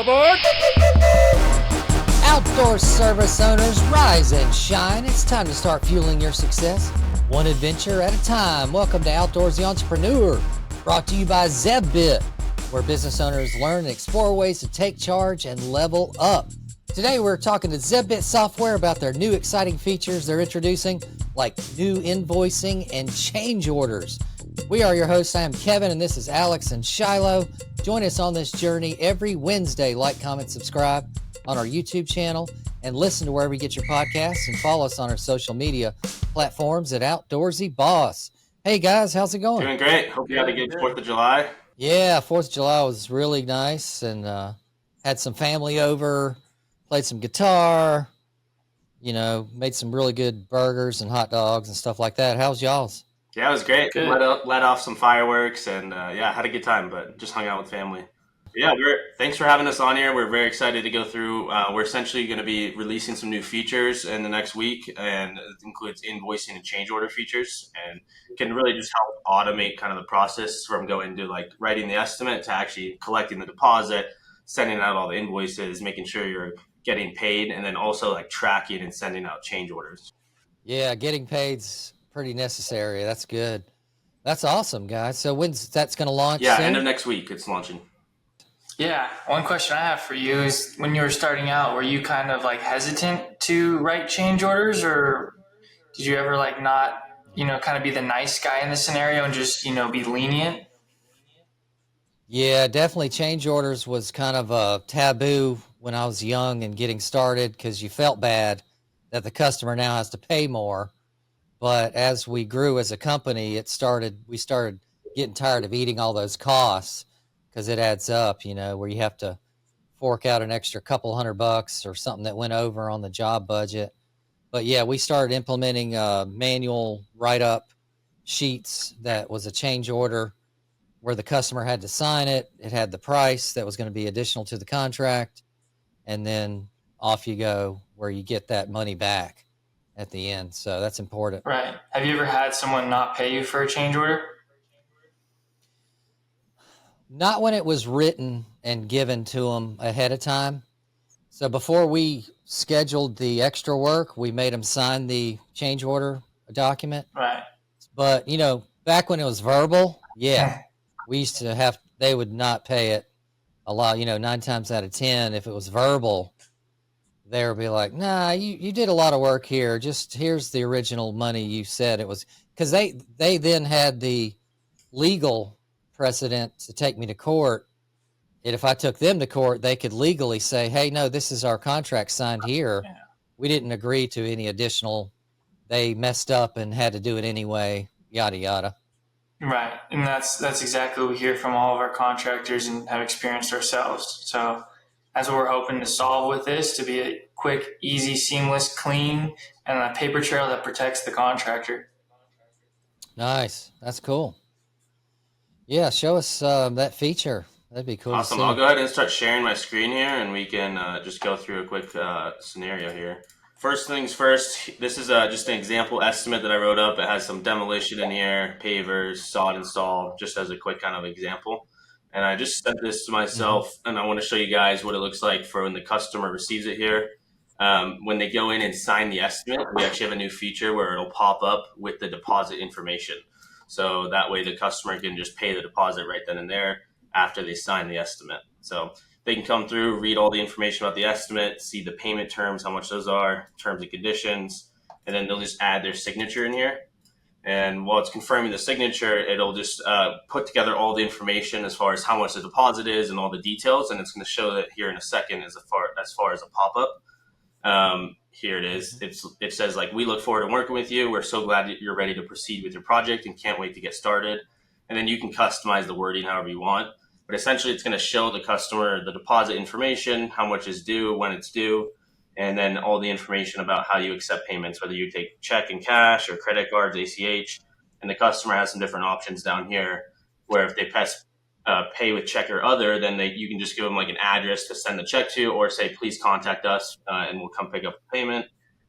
aboard! Outdoor service owners, rise and shine. It's time to start fueling your success, one adventure at a time. Welcome to Outdoorsy Entrepreneur, brought to you by Zevbit, where business owners learn and explore ways to take charge and level up. Today, we're talking to Zevbit Software about their new exciting features they're introducing, like new invoicing and change orders. We are your hosts. I am Kevin, and this is Alex and Shiloh. Join us on this journey every Wednesday. Like, comment, subscribe on our YouTube channel, and listen to wherever you get your podcasts, and follow us on our social media platforms at Outdoorsy Boss. Hey guys, how's it going? Doing great. Hope you had a good 4th of July. Yeah, 4th of July was really nice, and had some family over, played some guitar, made some really good burgers and hot dogs and stuff like that. How's y'all's? Yeah, it was great. Let off some fireworks and had a good time, but just hung out with family. Yeah, thanks for having us on here. We're very excited to go through. We're essentially going to be releasing some new features in the next week, and it includes invoicing and change order features, and can really just help automate kind of the process from going to like writing the estimate to actually collecting the deposit, sending out all the invoices, making sure you're getting paid, and then also like tracking and sending out change orders. Yeah, getting paid's pretty necessary. That's good. That's awesome, guys. So when's that's going to launch? Yeah, soon? End of next week it's launching. Yeah, one question I have for you is, when you were starting out, were you kind of like hesitant to write change orders, or did you ever like not, kind of be the nice guy in the scenario and just, be lenient? Yeah, definitely change orders was kind of a taboo when I was young and getting started, because you felt bad that the customer now has to pay more. But as we grew as a company, we started getting tired of eating all those costs, because it adds up, where you have to fork out an extra couple $100 or something that went over on the job budget. But yeah, we started implementing manual write-up sheets that was a change order where the customer had to sign it. It had the price that was going to be additional to the contract, and then off you go, where you get that money back at the end. So that's important. Right. Have you ever had someone not pay you for a change order? Not when it was written and given to them ahead of time. So before we scheduled the extra work, we made them sign the change order document. Right. But, back when it was verbal, yeah, we used to they would not pay it a lot. 9 times out of 10, if it was verbal, they would be like, nah, you did a lot of work here. Just here's the original money you said it was. Because they then had the legal precedent to take me to court. And if I took them to court, they could legally say, hey, no, this is our contract signed here. Yeah. We didn't agree to any additional. They messed up and had to do it anyway, yada, yada. Right. And that's exactly what we hear from all of our contractors and have experienced ourselves. So that's what we're hoping to solve with this, to be a quick, easy, seamless, clean, and a paper trail that protects the contractor. Nice. That's cool. Yeah, show us that feature. That'd be cool. Awesome. I'll go ahead and start sharing my screen here, and we can just go through a quick scenario here. First things first, this is just an example estimate that I wrote up. It has some demolition in here, pavers, sod install, just as a quick kind of example. And I just sent this to myself, and I want to show you guys what it looks like for when the customer receives it here. When they go in and sign the estimate, we actually have a new feature where it'll pop up with the deposit information. So that way the customer can just pay the deposit right then and there after they sign the estimate. So they can come through, read all the information about the estimate, see the payment terms, how much those are, terms and conditions, and then they'll just add their signature in here. And while it's confirming the signature, it'll just put together all the information as far as how much the deposit is and all the details. And it's going to show that here in a second as far as a pop-up. Here it is. It says, like, we look forward to working with you. We're so glad that you're ready to proceed with your project and can't wait to get started. And then you can customize the wording however you want. But essentially, it's going to show the customer the deposit information, how much is due, when it's due, and then all the information about how you accept payments, whether you take check and cash or credit cards, ACH. And the customer has some different options down here where if they press pay with check or other, then you can just give them like an address to send the check to, or say, please contact us and we'll come pick up the payment.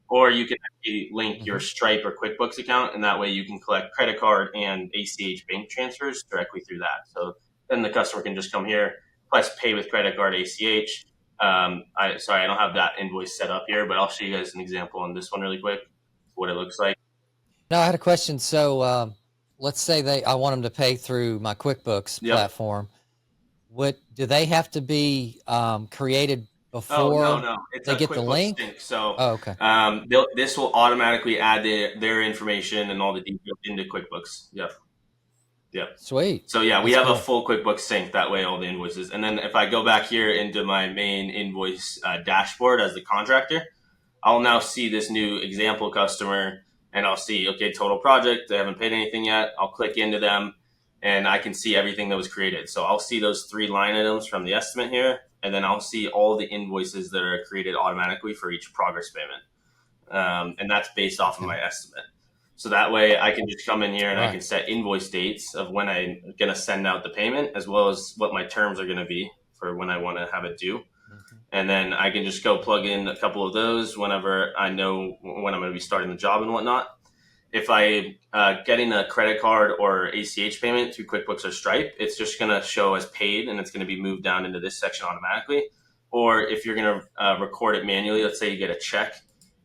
Or you can actually link your Stripe or QuickBooks account, and that way you can collect credit card and ACH bank transfers directly through that. So then the customer can just come here, request pay with credit card ACH. Sorry, I don't have that invoice set up here, but I'll show you guys an example on this one really quick, what it looks like. Now I had a question. So let's say I want them to pay through my QuickBooks Yep. platform. What do they have to be created before Oh, no. It's they a get the QuickBooks link? sync. So Oh, okay. this will automatically add their information and all the details into QuickBooks. Yep. Sweet. So yeah, we That's have cool. a full QuickBooks sync. That way, all the invoices. And then if I go back here into my main invoice dashboard as the contractor, I'll now see this new example customer, and I'll see, okay, total project. They haven't paid anything yet. I'll click into them, and I can see everything that was created. So I'll see those 3 line items from the estimate here, and then I'll see all the invoices that are created automatically for each progress payment. And that's based off of my estimate. So that way I can just come in here and I can set invoice dates of when I'm going to send out the payment, as well as what my terms are going to be for when I want to have it due. And then I can just go plug in a couple of those whenever I know when I'm going to be starting the job and whatnot. If I getting a credit card or ACH payment through QuickBooks or Stripe, it's just going to show as paid, and it's going to be moved down into this section automatically. Or if you're going to record it manually, let's say you get a check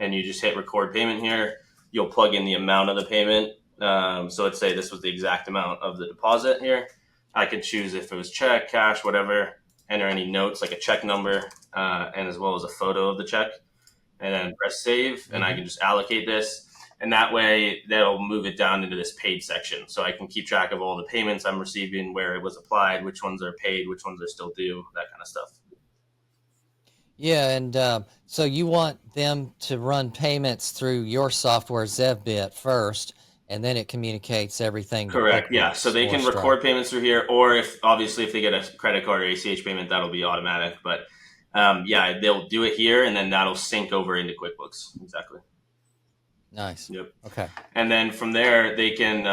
and you just hit record payment here, you'll plug in the amount of the payment. So let's say this was the exact amount of the deposit here. I could choose if it was check, cash, whatever, enter any notes like a check number, and as well as a photo of the check, and then press save, and I can just allocate this. And that way that'll move it down into this paid section. So I can keep track of all the payments I'm receiving, where it was applied, which ones are paid, which ones are still due, that kind of stuff. Yeah, and so you want them to run payments through your software, Zevbit, first, and then it communicates everything. Correct. Yeah. So they can record payments through here, or if they get a credit card or ACH payment, that'll be automatic. But yeah, they'll do it here, and then that'll sync over into QuickBooks. Exactly. Nice. Yep. Okay. And then from there, they can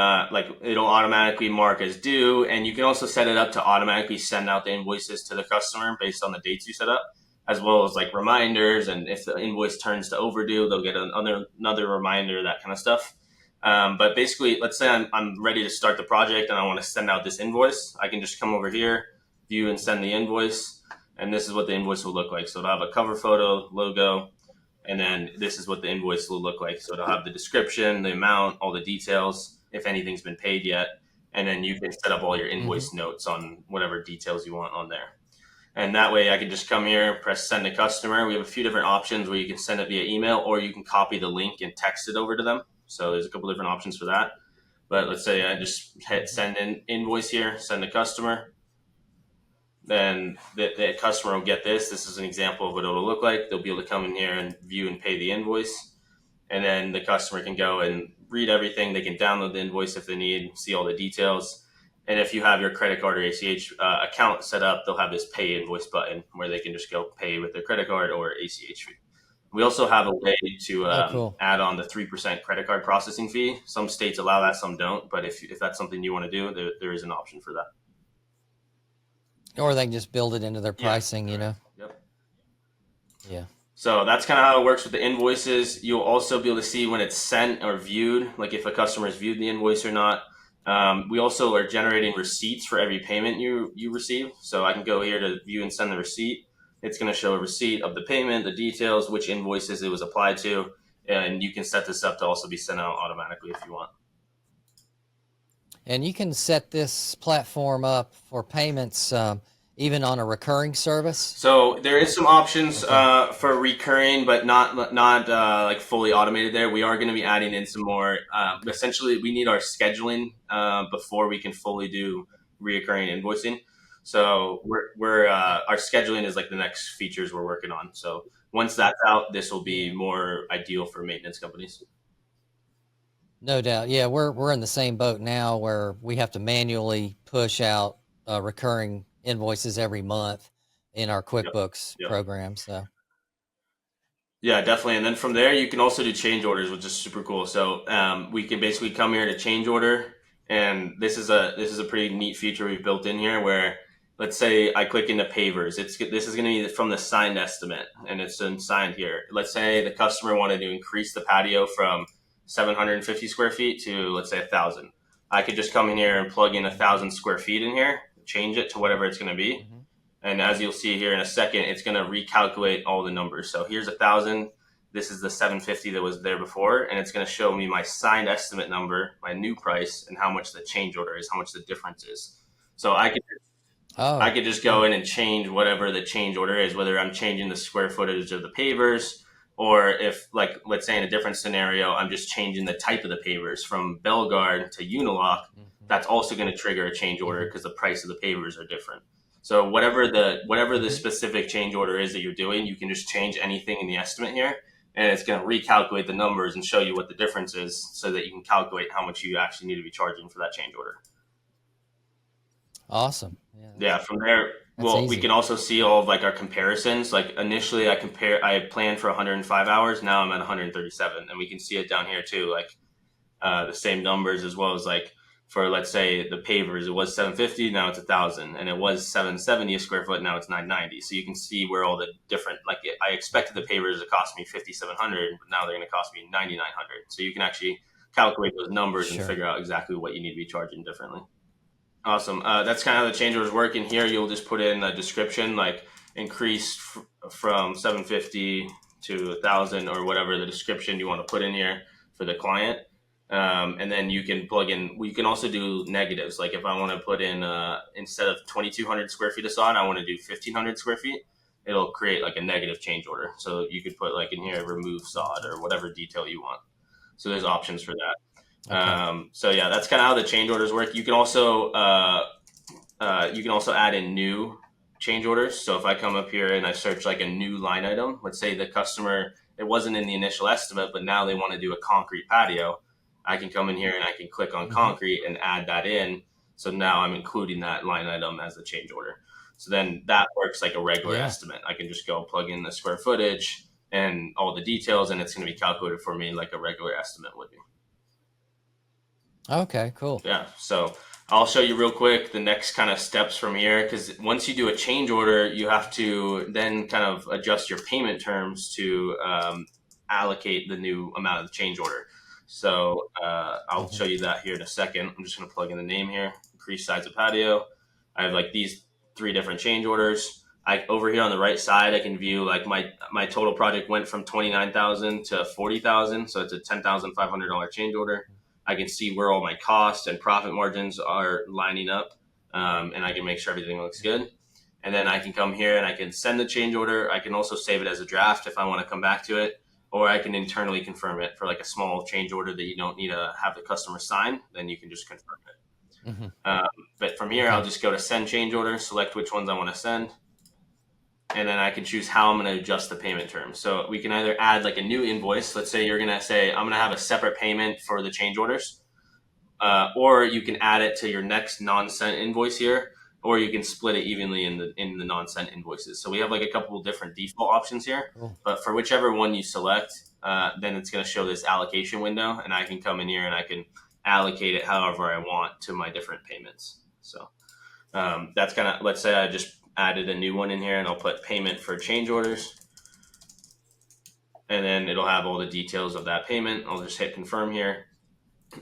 it'll automatically mark as due, and you can also set it up to automatically send out the invoices to the customer based on the dates you set up, as well as like reminders. And if the invoice turns to overdue, they'll get another reminder, that kind of stuff. But basically, let's say I'm ready to start the project and I want to send out this invoice. I can just come over here, view and send the invoice, and this is what the invoice will look like. So it'll have a cover photo, logo, and then this is what the invoice will look like. So it'll have the description, the amount, all the details, if anything's been paid yet, and then you can set up all your invoice notes on whatever details you want on there. And that way I can just come here, press send to customer. We have a few different options where you can send it via email, or you can copy the link and text it over to them. So there's a couple different options for that. But let's say I just hit send in invoice here, send to customer. Then the customer will get this. This is an example of what it'll look like. They'll be able to come in here and view and pay the invoice. And then the customer can go and read everything. They can download the invoice if they need, see all the details. And if you have your credit card or ACH account set up, they'll have this pay invoice button where they can just go pay with their credit card or ACH fee. We also have a way to add on the 3% credit card processing fee. Some states allow that, some don't. But if that's something you want to do, there is an option for that. Or they can just build it into their pricing, you know? Yep. Yeah. So that's kind of how it works with the invoices. You'll also be able to see when it's sent or viewed, like if a customer has viewed the invoice or not. We also are generating receipts for every payment you receive. So I can go here to view and send the receipt. It's going to show a receipt of the payment, the details, which invoices it was applied to, and you can set this up to also be sent out automatically if you want. And you can set this platform up for payments even on a recurring service? So there is some options for recurring, but not like fully automated there. We are going to be adding in some more. Essentially, we need our scheduling before we can fully do reoccurring invoicing. So we're our scheduling is like the next features we're working on. So once that's out, this will be more ideal for maintenance companies. No doubt. Yeah, we're in the same boat now where we have to manually push out recurring invoices every month in our QuickBooks program. So yeah, definitely. And then from there, you can also do change orders, which is super cool. So we can basically come here to change order, and this is a pretty neat feature we've built in here where, let's say I click into pavers. This is going to be from the signed estimate, and it's signed here. Let's say the customer wanted to increase the patio from 750 square feet to, let's say, 1,000. I could just come in here and plug in 1,000 square feet in here, change it to whatever it's going to be, And as you'll see here in a second, it's going to recalculate all the numbers. So here's 1,000. This is the 750 that was there before, and it's going to show me my signed estimate number, my new price, and how much the change order is, how much the difference is. So I could just go in and change whatever the change order is, whether I'm changing the square footage of the pavers, or if, like, let's say in a different scenario, I'm just changing the type of the pavers from Belgard to Unilock. That's also going to trigger a change order because the price of the pavers are different. So whatever the specific change order is that you're doing, you can just change anything in the estimate here, and it's going to recalculate the numbers and show you what the difference is so that you can calculate how much you actually need to be charging for that change order. Awesome. Yeah, from there, well, we can also see all of like our comparisons. Like initially I planned for 105 hours. Now I'm at 137, and we can see it down here too. Like the same numbers, as well as like for, let's say, the pavers, it was 750, now it's 1,000, and it was 770 a square foot, now it's 990. So you can see where all the different, like I expected the pavers to cost me 5,700, but now they're going to cost me 9,900. So you can actually calculate those numbers and figure out exactly what you need to be charging differently. Awesome. That's kind of how the change orders work. In here, you'll just put in a description, like increase from 750 to 1,000, or whatever the description you want to put in here for the client. And then you can plug in, we can also do negatives. Like if I want to put in, instead of 2,200 square feet of sod, I want to do 1,500 square feet. It'll create like a negative change order. So you could put like in here, remove sod or whatever detail you want. So there's options for that. Okay. So yeah, that's kind of how the change orders work. You can also add in new change orders. So if I come up here and I search like a new line item, let's say the customer, it wasn't in the initial estimate, but now they want to do a concrete patio. I can come in here and I can click on concrete and add that in. So now I'm including that line item as a change order. So then that works like a regular estimate. I can just go plug in the square footage and all the details, and it's going to be calculated for me like a regular estimate would be. Okay, cool. Yeah. So I'll show you real quick the next kind of steps from here, because once you do a change order, you have to then kind of adjust your payment terms to allocate the new amount of the change order. So I'll show you that here in a second. I'm just going to plug in the name here, increase size of patio. I have like these 3 different change orders. Over here on the right side, I can view like my total project went from 29,000 to 40,000. So it's a $10,500 change order. I can see where all my costs and profit margins are lining up, and I can make sure everything looks good. And then I can come here and I can send the change order. I can also save it as a draft if I want to come back to it, or I can internally confirm it for like a small change order that you don't need to have the customer sign. Then you can just confirm it. But from here, I'll just go to send change order, select which ones I want to send. And then I can choose how I'm going to adjust the payment terms. So we can either add like a new invoice. Let's say you're going to say, I'm going to have a separate payment for the change orders. Or you can add it to your next non-sent invoice here, or you can split it evenly in the non-sent invoices. So we have like a couple of different default options here. Cool. But for whichever one you select, then it's going to show this allocation window, and I can come in here and I can allocate it however I want to my different payments. So that's kind of, let's say I just added a new one in here, and I'll put payment for change orders, and then it'll have all the details of that payment. I'll just hit confirm here,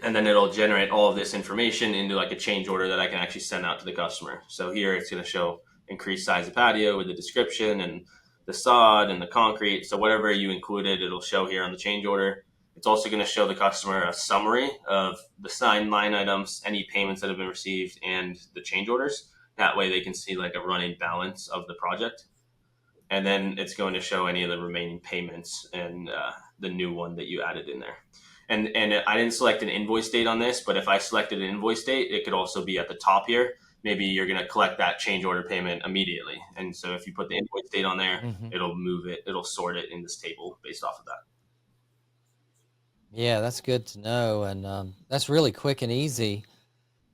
and then it'll generate all of this information into like a change order that I can actually send out to the customer. So here it's going to show increased size of patio with the description and the sod and the concrete. So whatever you included, it'll show here on the change order. It's also going to show the customer a summary of the signed line items, any payments that have been received, and the change orders. That way they can see like a running balance of the project. And then it's going to show any of the remaining payments and the new one that you added in there. And I didn't select an invoice date on this, but if I selected an invoice date, it could also be at the top here. Maybe you're going to collect that change order payment immediately. And so if you put the invoice date on there, it'll move it, it'll sort it in this table based off of that. Yeah, that's good to know. And that's really quick and easy.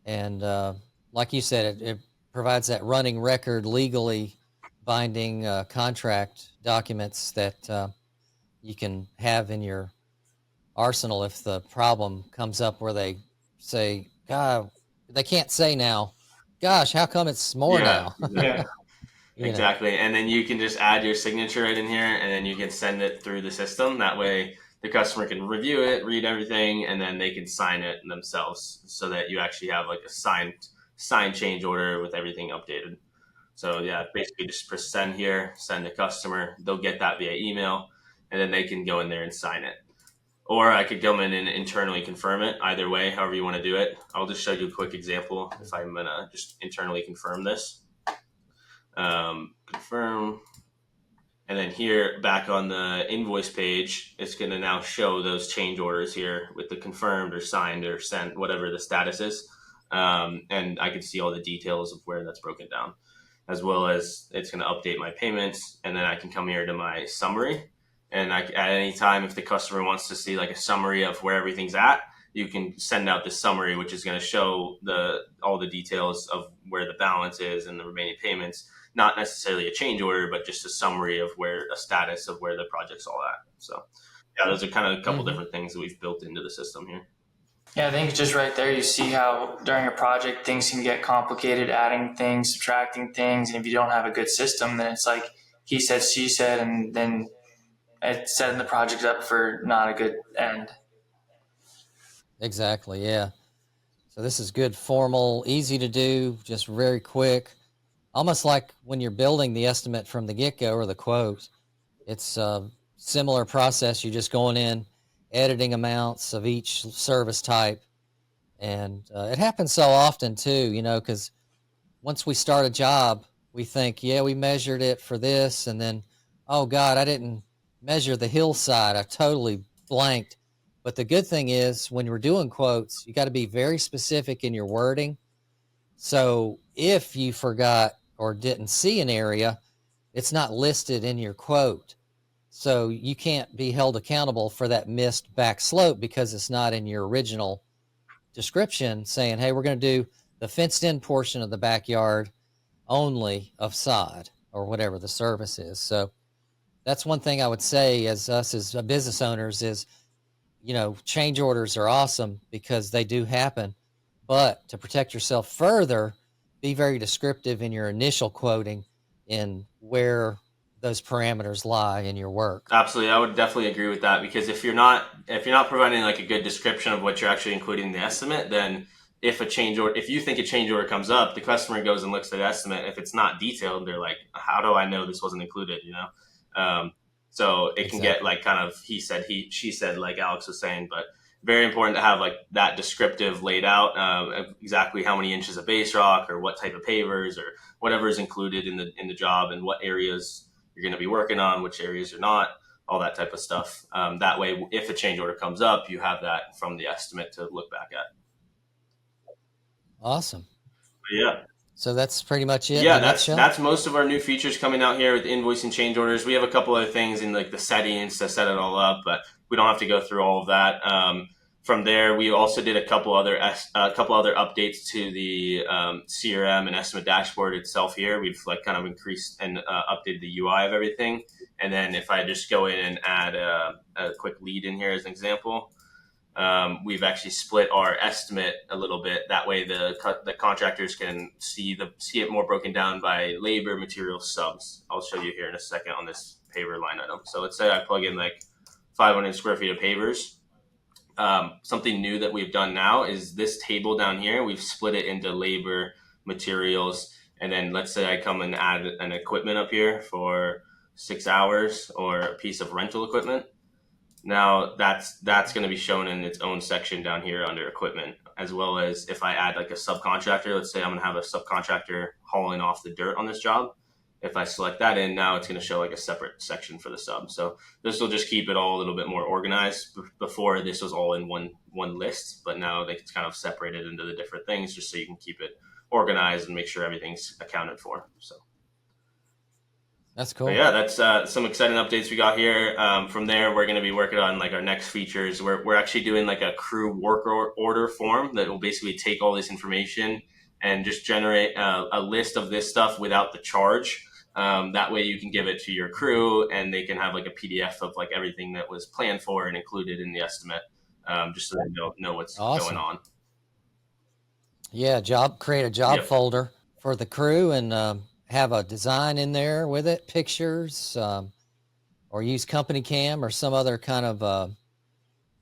And like you said, it provides that running record, legally binding contract documents that you can have in your arsenal if the problem comes up where they say, God, they can't say now, gosh, how come it's more now? Yeah. Exactly. And then you can just add your signature right in here, and then you can send it through the system. That way the customer can review it, read everything, and then they can sign it themselves, so that you actually have like a signed change order with everything updated. So yeah, basically just press send here, send the customer. They'll get that via email, and then they can go in there and sign it. Or I could come in and internally confirm it. Either way, however you want to do it. I'll just show you a quick example if I'm gonna just internally confirm this. Confirm. And then here, back on the invoice page, it's going to now show those change orders here with the confirmed or signed or sent, whatever the status is. And I can see all the details of where that's broken down, as well as it's going to update my payments. And then I can come here to my summary. And at any time, if the customer wants to see like a summary of where everything's at, you can send out this summary, which is going to show all the details of where the balance is and the remaining payments. Not necessarily a change order, but just a summary of a status of where the project's all at. So yeah, those are kind of a couple different things that we've built into the system here. Yeah, I think just right there, you see how during a project things can get complicated, adding things, subtracting things. And if you don't have a good system, then it's like he said, she said, and then it's setting the project up for not a good end. Exactly. Yeah. So this is good, formal, easy to do, just very quick. Almost like when you're building the estimate from the get-go or the quote. It's a similar process. You're just going in, editing amounts of each service type. And it happens so often too, because once we start a job, we think, yeah, we measured it for this. And then, oh God, I didn't measure the hillside. I totally blanked. But the good thing is when we're doing quotes, you got to be very specific in your wording. So if you forgot or didn't see an area, it's not listed in your quote. So you can't be held accountable for that missed back slope because it's not in your original description saying, hey, we're going to do the fenced in portion of the backyard only of sod or whatever the service is. So that's one thing I would say as us as business owners is, change orders are awesome because they do happen. But to protect yourself further, be very descriptive in your initial quoting in where those parameters lie in your work. Absolutely, I would definitely agree with that, because if you're not providing like a good description of what you're actually including in the estimate, then if you think a change order comes up, the customer goes and looks at the estimate. If it's not detailed, they're like, how do I know this wasn't included? So it can get like kind of he said, she said, like Alex was saying, but very important to have like that descriptive laid out, exactly how many inches of base rock or what type of pavers or whatever is included in the job and what areas you're going to be working on, which areas are not, all that type of stuff. That way, if a change order comes up, you have that from the estimate to look back at. Awesome. Yeah. So that's pretty much it. Yeah, that's most of our new features coming out here with invoicing change orders. We have a couple other things in like the settings to set it all up, but we don't have to go through all of that. From there, we also did a couple other updates to the CRM and estimate dashboard itself. Here, we've like kind of increased and updated the UI of everything. And then if I just go in and add a quick lead in here as an example, we've actually split our estimate a little bit. That way, the contractors can see it more broken down by labor, material, subs. I'll show you here in a second on this paver line item. So let's say I plug in like 500 square feet of pavers. Something new that we've done now is this table down here. We've split it into labor, materials, and then let's say I come and add an equipment up here for 6 hours or a piece of rental equipment. Now that's going to be shown in its own section down here under equipment, as well as if I add like a subcontractor. Let's say I'm going to have a subcontractor hauling off the dirt on this job. If I select that in, now it's going to show like a separate section for the sub. So this will just keep it all a little bit more organized. Before, this was all in one list, but now it's kind of separated into the different things just so you can keep it organized and make sure everything's accounted for. So that's cool. But yeah, that's some exciting updates we got here. From there, we're going to be working on like our next features. We're actually doing like a crew work order form that will basically take all this information and just generate a list of this stuff without the charge. That way you can give it to your crew and they can have like a PDF of like everything that was planned for and included in the estimate, just so they know what's going on. Yeah, create a job folder for the crew and have a design in there with it, pictures, or use Company Cam or some other kind of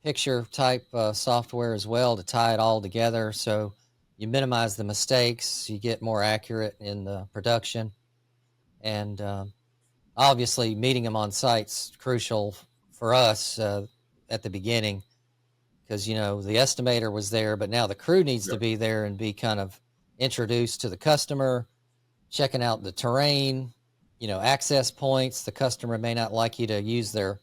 picture type software as well to tie it all together. So you minimize the mistakes, you get more accurate in the production. And obviously meeting them on site's crucial for us at the beginning, because the estimator was there, but now the crew needs to be there and be kind of introduced to the customer, checking out the terrain, access points. The customer may not like you to use their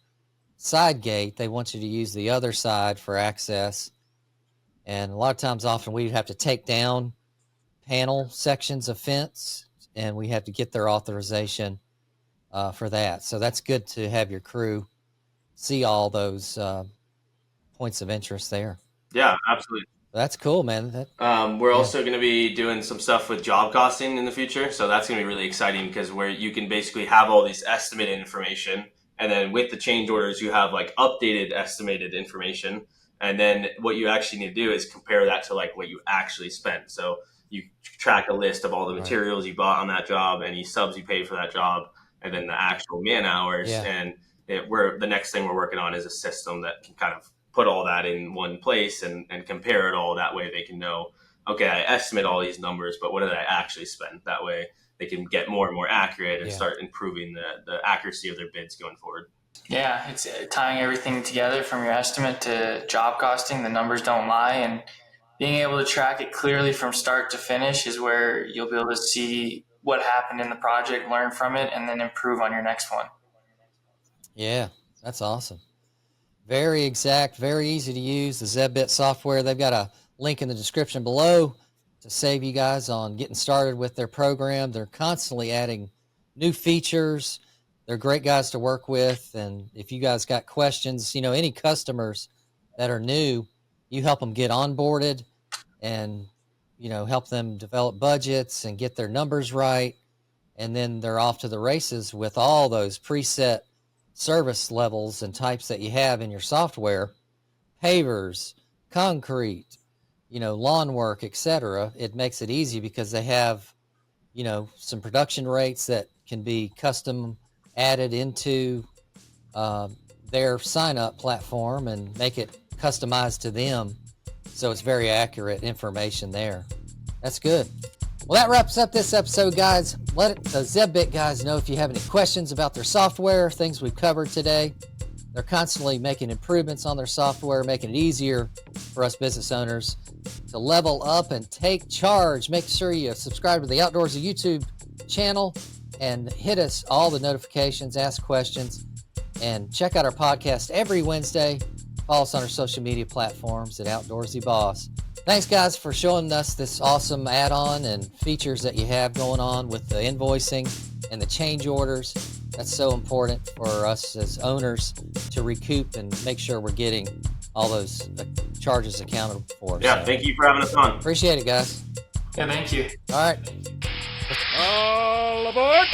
side gate. They want you to use the other side for access. And a lot of times, often we have to take down panel sections of fence, and we have to get their authorization for that. So that's good to have your crew see all those points of interest there. Yeah, absolutely. That's cool, man. We're also going to be doing some stuff with job costing in the future. So that's going to be really exciting, because where you can basically have all these estimated information, and then with the change orders, you have like updated estimated information. And then what you actually need to do is compare that to like what you actually spent. So you track a list of all the materials you bought on that job, any subs you paid for that job, and then the actual man hours. And the next thing we're working on is a system that can kind of put all that in one place and compare it all. That way they can know, okay, I estimate all these numbers, but what did I actually spend? That way they can get more and more accurate and start improving the accuracy of their bids going forward. Yeah, it's tying everything together from your estimate to job costing. The numbers don't lie, and being able to track it clearly from start to finish is where you'll be able to see what happened in the project, learn from it, and then improve on your next one. Yeah, that's awesome. Very exact, very easy to use. The Zevbit software, they've got a link in the description below to save you guys on getting started with their program. They're constantly adding new features. They're great guys to work with. And if you guys got questions, any customers that are new, you help them get onboarded and, help them develop budgets and get their numbers right. And then they're off to the races with all those preset service levels and types that you have in your software, pavers, concrete, lawn work, etc. It makes it easy because they have, some production rates that can be custom added into their sign-up platform and make it customized to them. So it's very accurate information there. That's good. Well, that wraps up this episode, guys. Let the Zevbit guys know if you have any questions about their software, things we've covered today. They're constantly making improvements on their software, making it easier for us business owners to level up and take charge. Make sure you subscribe to the Outdoorsy YouTube channel and hit us all the notifications, ask questions, and check out our podcast every Wednesday. Follow us on our social media platforms at Outdoorsy Boss. Thanks, guys, for showing us this awesome add-on and features that you have going on with the invoicing and the change orders. That's so important for us as owners to recoup and make sure we're getting all those charges accounted for. Yeah, so, thank you for having us on. Appreciate it, guys. Yeah, thank you. All right. All aboard!